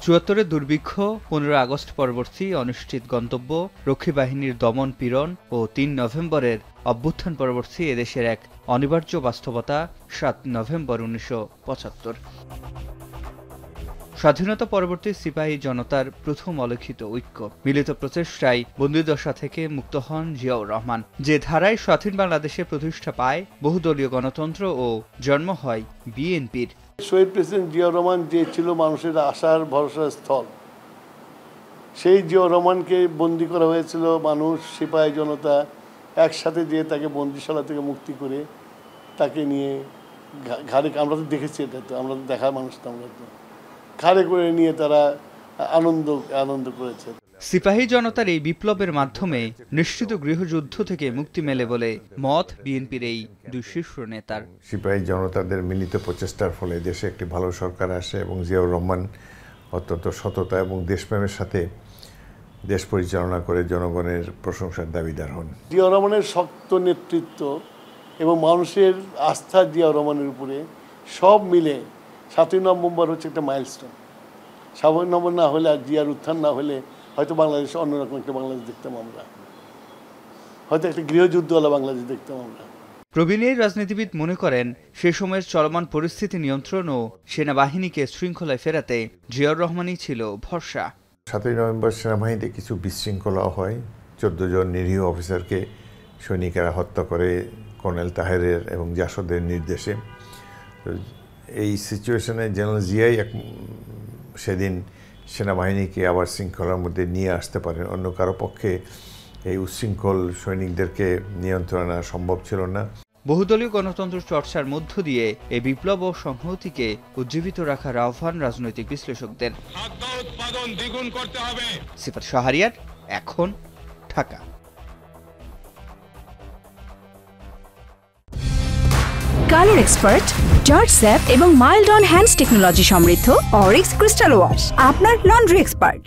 ৭৪-এর দুর্ভিক্ষ, ১৫ আগস্ট পরবর্তী অনিশ্চিত গন্তব্য, রক্ষী বাহিনীর দমন পীড়ন ও ৩ নভেম্বরের অভ্যুত্থান পরবর্তী এদেশের এক অনিবার্য বাস্তবতা। ৭ নভেম্বর ১৯৭৫। স্বাধীনতা পরবর্তী সিপাহী জনতার প্রথম অলিখিত ঐক্য, মিলিত প্রচেষ্টায় বন্দিদশা থেকে মুক্ত হন জিয়াউর রহমান। যে ধারায় স্বাধীন বাংলাদেশে প্রতিষ্ঠা পায় বহুদলীয় গণতন্ত্র ও জন্ম হয় বিএনপির। শহীদ প্রেসিডেন্ট জিয়াউর রহমান যে ছিল মানুষের আশার ভরসার স্থল, সেই জিয়াউর রহমানকে বন্দি করা হয়েছিল মানুষ, সিপাহী জনতা একসাথে যেয়ে তাকে বন্দিশালা থেকে মুক্তি করে তাকে নিয়ে ঘাড়ে, আমরা তো দেখেছি, এটা তো আমরা দেখার মানুষ, তো আমরা তো ঘাড়ে করে নিয়ে তারা আনন্দ করেছে। সিপাহী জনতার এই বিপ্লবের মাধ্যমে নিশ্চিত গৃহযুদ্ধ থেকে মুক্তি মেলে বলে মত বিএনপির এই দুই শীর্ষ নেতার। সিপাহী জনতাদের মিলিত প্রচেষ্টার ফলে দেশে একটি ভালো সরকার আসে এবং জিয়াউর রহমান অত্যন্ত সততা এবং দেশপ্রেমের সাথে দেশ পরিচালনা করে জনগণের প্রশংসার দাবিদার হন। জিয়াউর রহমানের শক্ত নেতৃত্ব এবং মানুষের আস্থা জিয়াউর রহমানের উপরে সব মিলে ৭ই নভেম্বর হচ্ছে একটা মাইলস্টোন। ৭ই নভেম্বর না হলে, আর জিয়ার উত্থান না হলে হয়তো বাংলাদেশে অন্যরকম একটা বাংলাদেশ দেখতাম আমরা, হয়তো একটা গৃহযুদ্ধওয়ালা বাংলাদেশ দেখতাম আমরা। প্রবীণ এই রাজনীতিবিদ মনে করেন, সে সময়ের চলমান পরিস্থিতি নিয়ন্ত্রণ ও সেনাবাহিনীকে শৃঙ্খলায় ফেরাতে জিয়াউর রহমানই ছিল ভরসা। ৭ই নভেম্বর সেনাবাহিনীতে কিছু বিশৃঙ্খলাও হয়। ১৪ জন নিরীহ অফিসারকে সৈনিকেরা হত্যা করে কর্নেল তাহেরের এবং জাসদের নির্দেশে। এই সিচুয়েশনে জেনারেল জিয়াই সেদিন সেনাবাহিনীকে আবার শৃঙ্খলার মধ্যে নিয়ে আসতে পারেন। অন্য কারো পক্ষে এই উচ্ছৃঙ্খল সৈনিকদেরকে নিয়ন্ত্রণ আনা সম্ভব ছিল না। বহুদলীয় গণতন্ত্র চর্চার মধ্য দিয়ে এই বিপ্লব ও সংহতিকে উজ্জীবিত রাখার আহ্বান রাজনৈতিক বিশ্লেষকদের। খাদ্য উৎপাদন দ্বিগুণ করতে হবে। সিফাত শাহরিয়ার, এখন, Dhaka. Colour expert, George sap এবং মাইল্ড অন হ্যান্ডস টেকনোলজি সমৃদ্ধ অরিক্স ক্রিস্টাল ওয়াশ আপনার লন্ড্রি এক্সপার্ট।